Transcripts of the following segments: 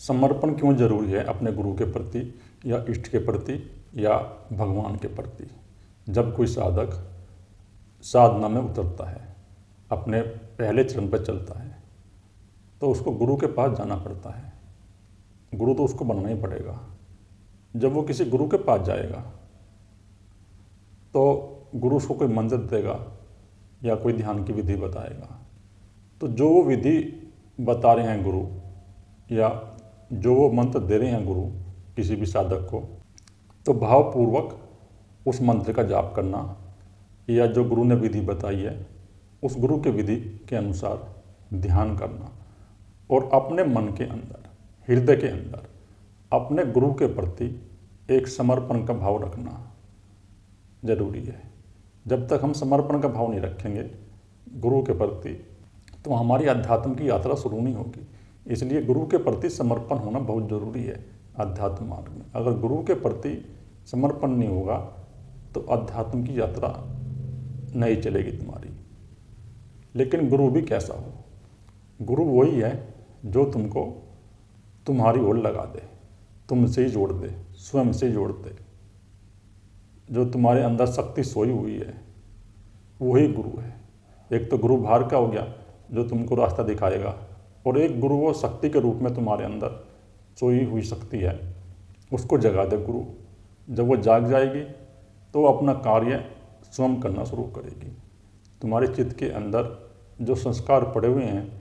समर्पण क्यों जरूरी है अपने गुरु के प्रति या इष्ट के प्रति या भगवान के प्रति। जब कोई साधक साधना में उतरता है, अपने पहले चरण पर चलता है, तो उसको गुरु के पास जाना पड़ता है। गुरु तो उसको बनना ही पड़ेगा। जब वो किसी गुरु के पास जाएगा तो गुरु उसको कोई मंत्र देगा या कोई ध्यान की विधि बताएगा। तो जो वो विधि बता रहे हैं गुरु या जो वो मंत्र दे रहे हैं गुरु किसी भी साधक को, तो भावपूर्वक उस मंत्र का जाप करना या जो गुरु ने विधि बताई है उस गुरु के विधि के अनुसार ध्यान करना और अपने मन के अंदर, हृदय के अंदर अपने गुरु के प्रति एक समर्पण का भाव रखना जरूरी है। जब तक हम समर्पण का भाव नहीं रखेंगे गुरु के प्रति तो हमारी अध्यात्म की यात्रा शुरू नहीं होगी। इसलिए गुरु के प्रति समर्पण होना बहुत ज़रूरी है अध्यात्म मार्ग में। अगर गुरु के प्रति समर्पण नहीं होगा तो अध्यात्म की यात्रा नहीं चलेगी तुम्हारी। लेकिन गुरु भी कैसा हो? गुरु वही है जो तुमको तुम्हारी ओर लगा दे, तुमसे ही जोड़ दे, स्वयं से जोड़ दे। जो तुम्हारे अंदर शक्ति सोई हुई है वही गुरु है। एक तो गुरु बाहर का हो गया जो तुमको रास्ता दिखाएगा, और एक गुरु वो शक्ति के रूप में तुम्हारे अंदर सोई हुई शक्ति है, उसको जगा दे गुरु। जब वो जाग जाएगी तो वो अपना कार्य स्वयं करना शुरू करेगी। तुम्हारे चित्त के अंदर जो संस्कार पड़े हुए हैं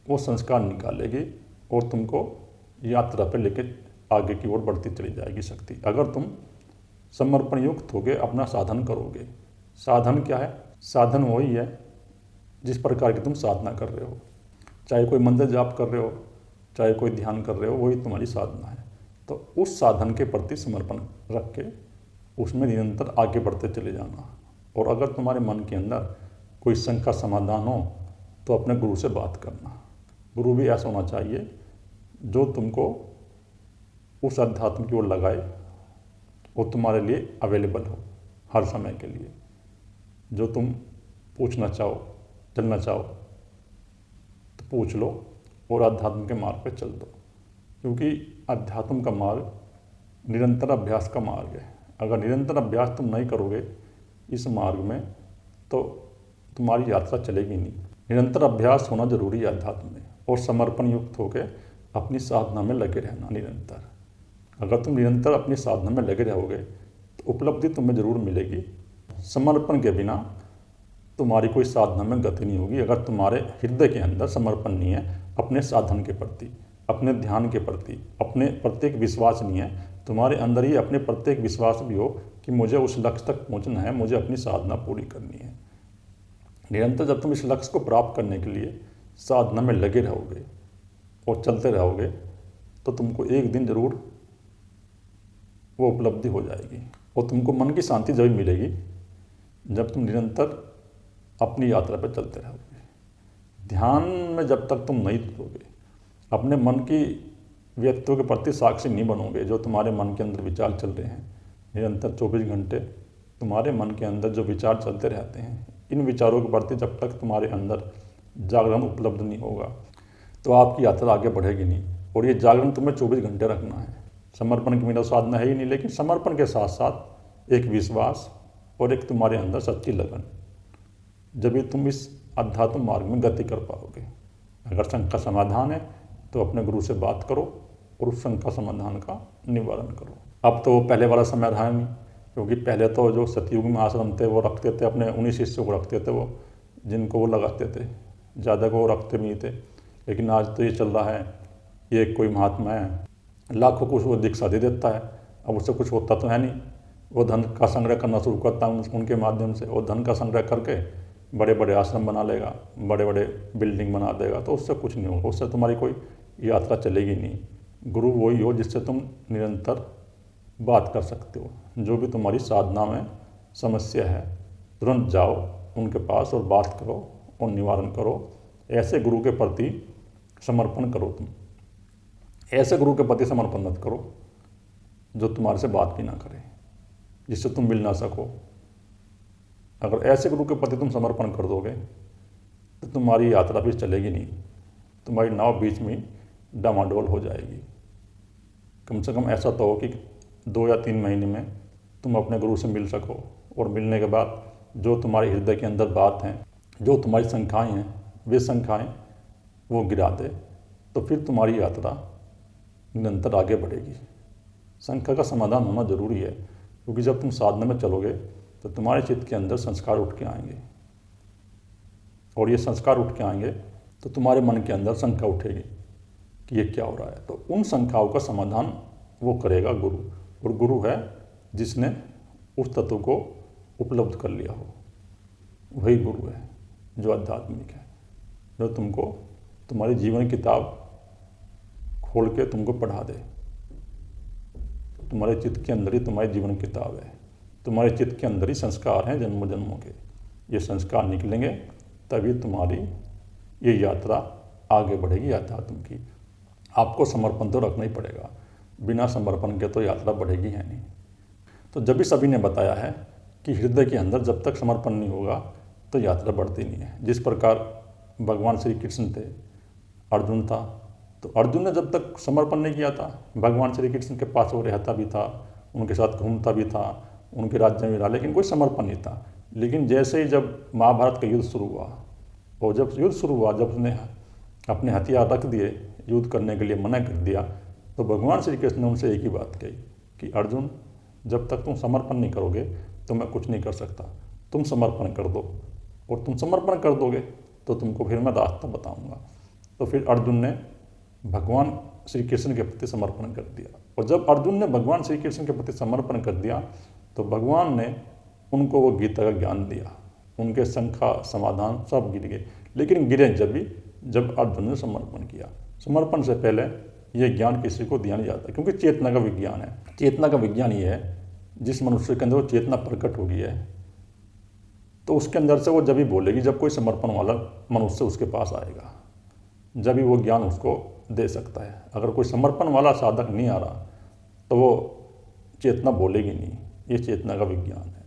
वो संस्कार निकालेगी और तुमको यात्रा पर लेके आगे की ओर बढ़ती चली जाएगी शक्ति। अगर तुम समर्पण युक्त होगे, अपना साधन करोगे। साधन क्या है? साधन वही है जिस प्रकार की तुम साधना कर रहे हो। चाहे कोई मंत्र जाप कर रहे हो, चाहे कोई ध्यान कर रहे हो, वही तुम्हारी साधना है। तो उस साधन के प्रति समर्पण रख के उसमें निरंतर आगे बढ़ते चले जाना। और अगर तुम्हारे मन के अंदर कोई शंका समाधान हो तो अपने गुरु से बात करना। गुरु भी ऐसा होना चाहिए जो तुमको उस अध्यात्म की ओर लगाए और तुम्हारे लिए अवेलेबल हो हर समय के लिए। जो तुम पूछना चाहो, चलना चाहो तो पूछ लो और अध्यात्म के मार्ग पर चल दो। क्योंकि अध्यात्म का मार्ग निरंतर अभ्यास का मार्ग है। अगर निरंतर अभ्यास तुम नहीं करोगे इस मार्ग में तो तुम्हारी यात्रा चलेगी नहीं। निरंतर अभ्यास होना जरूरी है अध्यात्म में, और समर्पण युक्त होकर अपनी साधना में लगे रहना निरंतर। अगर तुम निरंतर अपनी साधना में लगे रहोगे तो उपलब्धि तुम्हें जरूर मिलेगी। समर्पण के बिना तुम्हारी कोई साधना में गति नहीं होगी। अगर तुम्हारे हृदय के अंदर समर्पण नहीं है अपने साधन के प्रति, अपने ध्यान के प्रति, अपने प्रत्येक विश्वास नहीं है, तुम्हारे अंदर ही अपने प्रत्येक विश्वास भी हो कि मुझे उस लक्ष्य तक पहुंचना है, मुझे अपनी साधना पूरी करनी है। निरंतर जब तुम इस लक्ष्य को प्राप्त करने के लिए साधना में लगे रहोगे और चलते रहोगे तो तुमको एक दिन जरूर वो उपलब्धि हो जाएगी। और तुमको मन की शांति जब मिलेगी जब तुम निरंतर अपनी यात्रा पर चलते रहोगे। ध्यान में जब तक तुम नहीं उतरोगे, अपने मन की व्यक्तित्व के प्रति साक्षी नहीं बनोगे, जो तुम्हारे मन के अंदर विचार चल रहे हैं निरंतर 24 घंटे तुम्हारे मन के अंदर जो विचार चलते रहते हैं, इन विचारों के प्रति जब तक तुम्हारे अंदर जागरण उपलब्ध नहीं होगा तो आपकी यात्रा आगे बढ़ेगी नहीं। और ये जागरण तुम्हें 24 घंटे रखना है। समर्पण की बिना साधना है ही नहीं, लेकिन समर्पण के साथ साथ एक विश्वास और एक तुम्हारे अंदर सच्ची लगन, जब भी तुम इस अध्यात्म मार्ग में गति कर पाओगे। अगर शंका समाधान है तो अपने गुरु से बात करो और उस शंका समाधान का निवारण करो। अब तो पहले वाला समय रहा नहीं, क्योंकि पहले तो जो सतयुग में आश्रम थे वो रखते थे अपने उन्हीं शिष्यों को रखते थे, वो जिनको वो लगाते थे, ज़्यादा को वो रखते नहीं थे। लेकिन आज तो ये चल रहा है, ये कोई महात्मा है, लाखों को वो दीक्षा दे देता है, अब उससे कुछ होता तो है नहीं। वो धन का संग्रह करना शुरू करता है उनके माध्यम से, और धन का संग्रह करके बड़े बड़े आश्रम बना लेगा, बड़े बड़े बिल्डिंग बना देगा, तो उससे कुछ नहीं होगा, उससे तुम्हारी कोई यात्रा चलेगी नहीं। गुरु वही हो जिससे तुम निरंतर बात कर सकते हो। जो भी तुम्हारी साधना में समस्या है तुरंत जाओ उनके पास और बात करो और निवारण करो। ऐसे गुरु के प्रति समर्पण करो। तुम ऐसे गुरु के प्रति समर्पण मत करो जो तुम्हारे से बात भी ना करे, जिससे तुम मिल ना सको। अगर ऐसे गुरु के प्रति तुम समर्पण कर दोगे तो तुम्हारी यात्रा भी चलेगी नहीं, तुम्हारी नाव बीच में डामाडोल हो जाएगी। कम से कम ऐसा तो हो कि 2 या 3 महीने में तुम अपने गुरु से मिल सको, और मिलने के बाद जो तुम्हारे हृदय के अंदर बात हैं, जो तुम्हारी शंकाएँ हैं, वे शंकाएँ वो गिरा दे, तो फिर तुम्हारी यात्रा निरंतर आगे बढ़ेगी। शंका का समाधान होना जरूरी है, क्योंकि जब तुम साधना में चलोगे तो तुम्हारे चित्त के अंदर संस्कार उठ के आएंगे, और ये संस्कार उठ के आएंगे तो तुम्हारे मन के अंदर शंका उठेगी कि ये क्या हो रहा है। तो उन शंकाओं का समाधान वो करेगा गुरु, और गुरु है जिसने उस तत्व को उपलब्ध कर लिया हो, वही गुरु है जो आध्यात्मिक है, जो तुमको तुम्हारी जीवन किताब खोल के तुमको पढ़ा दे। तुम्हारे चित्त के अंदर ही तुम्हारी जीवन किताब है, तुम्हारे चित्त के अंदर ही संस्कार हैं जन्मों जन्मों के। ये संस्कार निकलेंगे तभी तुम्हारी ये यात्रा आगे बढ़ेगी अध्यात्म की। आपको समर्पण तो रखना ही पड़ेगा, बिना समर्पण के तो यात्रा बढ़ेगी है नहीं। तो जब भी सभी ने बताया है कि हृदय के अंदर जब तक समर्पण नहीं होगा तो यात्रा बढ़ती नहीं है। जिस प्रकार भगवान श्री कृष्ण थे, अर्जुन था, तो अर्जुन ने जब तक समर्पण नहीं किया था, भगवान श्री कृष्ण के पास वो रहता भी था, उनके साथ घूमता भी था, उनके राज्य में रहा, लेकिन कोई समर्पण नहीं था। लेकिन जैसे ही जब महाभारत का युद्ध शुरू हुआ, और जब युद्ध शुरू हुआ, जब उसने अपने हथियार रख दिए, युद्ध करने के लिए मना कर दिया, तो भगवान श्री कृष्ण ने उनसे एक ही बात कही कि अर्जुन, जब तक तुम समर्पण नहीं करोगे तो मैं कुछ नहीं कर सकता। तुम समर्पण कर दो, और तुम समर्पण कर दोगे तो तुमको फिर मैं रास्ता बताऊंगा। तो फिर अर्जुन ने भगवान श्री कृष्ण के प्रति समर्पण कर दिया, और जब अर्जुन ने भगवान श्री कृष्ण के प्रति समर्पण कर दिया तो भगवान ने उनको वो गीता का ज्ञान दिया, उनके शंका समाधान सब गिर गए। लेकिन गिरे जब अर्जुन ने समर्पण किया। समर्पण से पहले ये ज्ञान किसी को दिया नहीं जाता, क्योंकि चेतना का विज्ञान है। चेतना का विज्ञान ये है, जिस मनुष्य के अंदर वो चेतना प्रकट हो गई है तो उसके अंदर से वो जब भी बोलेगी जब कोई समर्पण वाला मनुष्य उसके पास आएगा, जब भी वो ज्ञान उसको दे सकता है। अगर कोई समर्पण वाला साधक नहीं आ रहा तो वो चेतना बोलेगी नहीं। ये चेतना का विज्ञान है।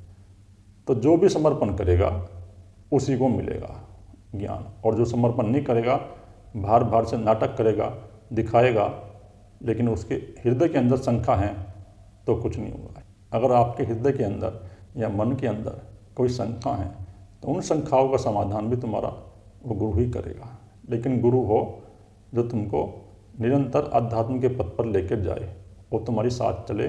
तो जो भी समर्पण करेगा उसी को मिलेगा ज्ञान, और जो समर्पण नहीं करेगा, भार भार से नाटक करेगा, दिखाएगा, लेकिन उसके हृदय के अंदर शंका है तो कुछ नहीं होगा। अगर आपके हृदय के अंदर या मन के अंदर कोई शंका है तो उन शंकाओं का समाधान भी तुम्हारा वो गुरु ही करेगा। लेकिन गुरु हो जो तुमको निरंतर अध्यात्म के पथ पर लेकर जाए, वो तुम्हारी साथ चले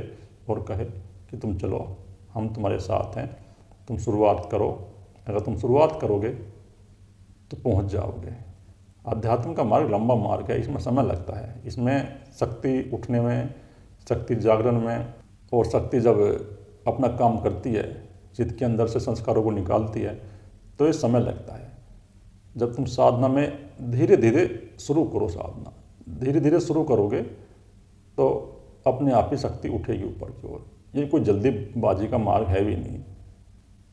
और कहे कि तुम चलो, हम तुम्हारे साथ हैं, तुम शुरुआत करो। अगर तुम शुरुआत करोगे तो पहुंच जाओगे। अध्यात्म का मार्ग लंबा मार्ग है, इसमें समय लगता है। इसमें शक्ति उठने में, शक्ति जागरण में, और शक्ति जब अपना काम करती है, चित्त के अंदर से संस्कारों को निकालती है, तो ये समय लगता है। जब तुम साधना में धीरे धीरे शुरू करो, साधना धीरे धीरे शुरू करोगे तो अपने आप ही शक्ति उठेगी ऊपर की ओर। ये कोई जल्दीबाजी का मार्ग है भी नहीं।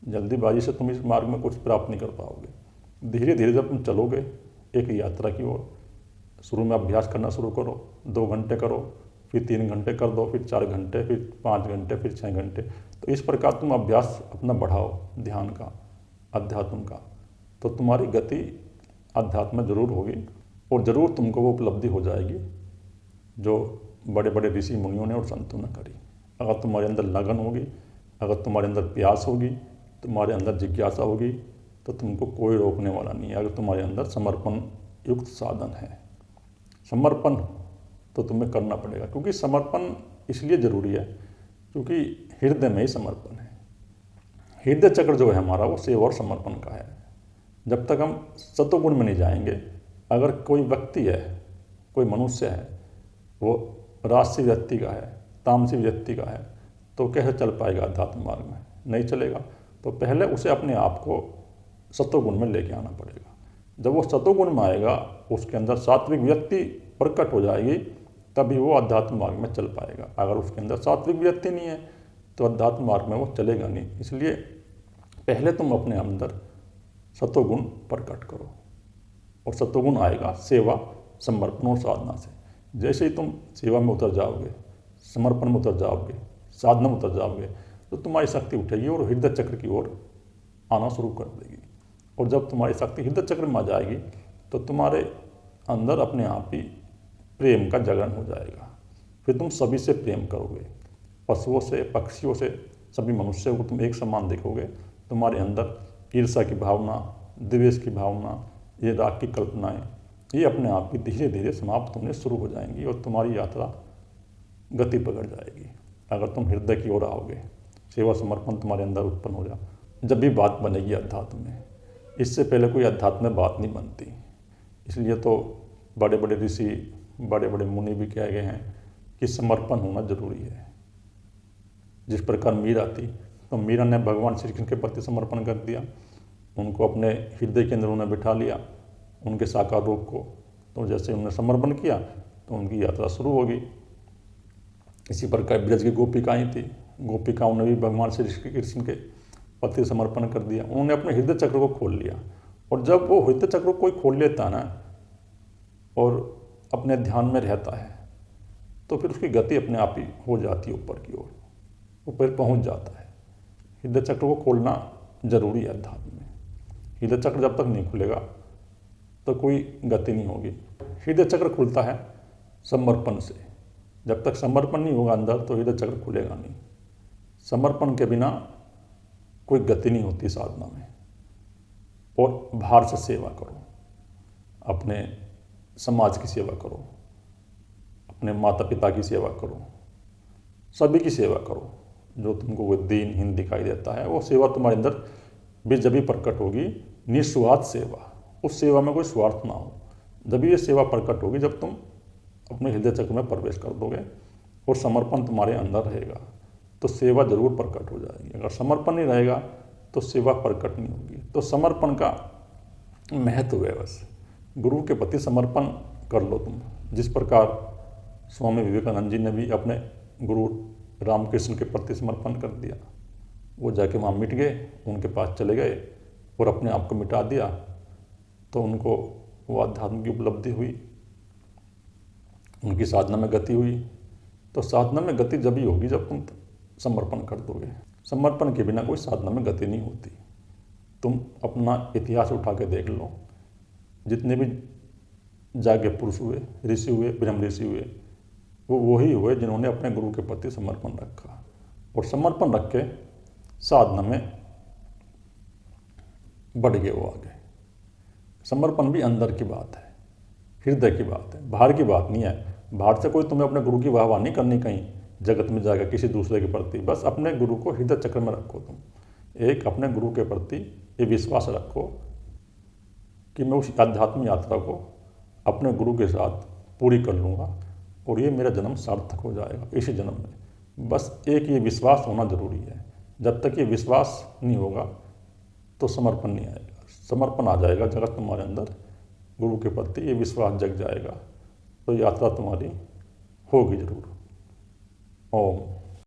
जल्दीबाजी से तुम इस मार्ग में कुछ प्राप्त नहीं कर पाओगे। धीरे धीरे जब तुम चलोगे एक यात्रा की ओर, शुरू में अभ्यास करना शुरू करो, 2 घंटे करो, फिर 3 घंटे कर दो, फिर 4 घंटे, फिर 5 घंटे, फिर 6 घंटे। तो इस प्रकार तुम अभ्यास अपना बढ़ाओ ध्यान का, अध्यात्म का, तो तुम्हारी गति अध्यात्म में जरूर होगी, और ज़रूर तुमको वो उपलब्धि हो जाएगी जो बड़े बड़े ऋषि मुनियों ने और संतों ने करी। अगर तुम्हारे अंदर लगन होगी, अगर तुम्हारे अंदर प्यास होगी, तुम्हारे अंदर जिज्ञासा होगी, तो तुमको कोई रोकने वाला नहीं है। अगर तुम्हारे अंदर समर्पण युक्त साधन है, समर्पण तो तुम्हें करना पड़ेगा। क्योंकि समर्पण इसलिए ज़रूरी है क्योंकि हृदय में ही समर्पण है। हृदय चक्र जो है हमारा, वो सेवा और समर्पण का है। जब तक हम सत्वगुण में नहीं जाएंगे, अगर कोई व्यक्ति है, कोई मनुष्य है, वो राजसी व्यक्ति का है, तामसी व्यक्ति का है, तो कैसे चल पाएगा अध्यात्म मार्ग में? नहीं चलेगा। तो पहले उसे अपने आप को सत्वगुण में लेके आना पड़ेगा। जब वो सत्वगुण में आएगा, उसके अंदर सात्विक व्यक्ति प्रकट हो जाएगी, तभी वो अध्यात्म मार्ग में चल पाएगा। अगर उसके अंदर सात्विक व्यक्ति नहीं है तो अध्यात्म मार्ग में वो चलेगा नहीं। इसलिए पहले तुम अपने अंदर सत्वगुण प्रकट करो, और सत्वगुण आएगा सेवा, समर्पण और साधना से। जैसे ही तुम सेवा में उतर जाओगे, समर्पण में उतर जाओगे, साधना में उतर जाओगे, तो तुम्हारी शक्ति उठेगी और हृदय चक्र की ओर आना शुरू कर देगी। और जब तुम्हारी शक्ति हृदय चक्र में आ जाएगी तो तुम्हारे अंदर अपने आप ही प्रेम का जागरण हो जाएगा। फिर तुम सभी से प्रेम करोगे, पशुओं से, पक्षियों से, सभी मनुष्यों को तुम एक समान देखोगे। तुम्हारे अंदर ईर्ष्या की भावना, द्वेष की भावना, ये राग की कल्पनाएं, ये अपने आप ही धीरे धीरे समाप्त होने शुरू हो जाएंगी और तुम्हारी यात्रा गति पकड़ जाएगी। अगर तुम हृदय की ओर आओगे, सेवा समर्पण तुम्हारे अंदर उत्पन्न हो जाए। जब भी बात बनेगी अध्यात्म में, इससे पहले कोई अध्यात्म में बात नहीं बनती। इसलिए तो बड़े बड़े ऋषि, बड़े बड़े मुनि भी कह गए हैं कि समर्पण होना जरूरी है। जिस प्रकार मीरा थी, तो मीरा ने भगवान श्री कृष्ण के प्रति समर्पण कर दिया, उनको अपने हृदय के अंदर उन्होंने बिठा लिया, उनके साकार रूप को। तो जैसे उन्होंने समर्पण किया तो उनकी यात्रा शुरू होगी। इसी प्रकार ब्रज की गोपिकाएँ थी, गोपिकाओं ने भी भगवान श्री कृष्ण के प्रति समर्पण कर दिया, उन्होंने अपने हृदय चक्र को खोल लिया। और जब वो हृदय चक्र को कोई खोल लेता है ना और अपने ध्यान में रहता है, तो फिर उसकी गति अपने आप ही हो जाती है ऊपर की ओर, ऊपर पहुंच जाता है। हृदय चक्र को खोलना जरूरी है अध्यात्म में। हृदय चक्र जब तक नहीं खुलेगा तो कोई गति नहीं होगी। हृदय चक्र खुलता है समर्पण से। जब तक समर्पण नहीं होगा अंदर तो हृदय चक्र खुलेगा नहीं। समर्पण के बिना कोई गति नहीं होती साधना में। और भार से सेवा करो, अपने समाज की सेवा करो, अपने माता पिता की सेवा करो, सभी की सेवा करो। जो तुमको वो दीनहीन दिखाई देता है, वो सेवा तुम्हारे अंदर भी जब भी प्रकट होगी, निस्वार्थ सेवा। उस सेवा में कोई स्वार्थ ना हो। जब ये सेवा प्रकट होगी जब तुम अपने हृदय चक्र में प्रवेश कर दोगे और समर्पण तुम्हारे अंदर रहेगा, तो सेवा जरूर प्रकट हो जाएगी। अगर समर्पण नहीं रहेगा तो सेवा प्रकट नहीं होगी। तो समर्पण का महत्व है, बस गुरु के प्रति समर्पण कर लो तुम। जिस प्रकार स्वामी विवेकानंद जी ने भी अपने गुरु रामकृष्ण के प्रति समर्पण कर दिया, वो जाके वहाँ मिट गए, उनके पास चले गए और अपने आप को मिटा दिया, तो उनको वो आध्यात्म की उपलब्धि हुई, उनकी साधना में गति हुई। तो साधना में गति जब ही होगी जब तुम समर्पण कर दोगे। समर्पण के बिना कोई साधना में गति नहीं होती। तुम अपना इतिहास उठा के देख लो, जितने भी जागे पुरुष हुए, ऋषि हुए, ब्रह्म ऋषि हुए, वो वही हुए जिन्होंने अपने गुरु के प्रति समर्पण रखा। और समर्पण रख के साधना में बढ़ गए वो आगे। समर्पण भी अंदर की बात है, हृदय की बात है, बाहर की बात नहीं है। बाहर से कोई तुम्हें अपने गुरु की वाहवाही नहीं करनी कहीं जगत में जाकर किसी दूसरे के प्रति। बस अपने गुरु को हृदय चक्र में रखो। तुम एक अपने गुरु के प्रति ये विश्वास रखो कि मैं उस आध्यात्मिक यात्रा को अपने गुरु के साथ पूरी कर लूँगा और ये मेरा जन्म सार्थक हो जाएगा इसी जन्म में। बस एक ये विश्वास होना जरूरी है। जब तक ये विश्वास नहीं होगा तो समर्पण नहीं आएगा। समर्पण आ जाएगा जगत तुम्हारे अंदर, गुरु के प्रति ये विश्वास जग जाएगा, तो यात्रा तुम्हारी होगी जरूर। ओम।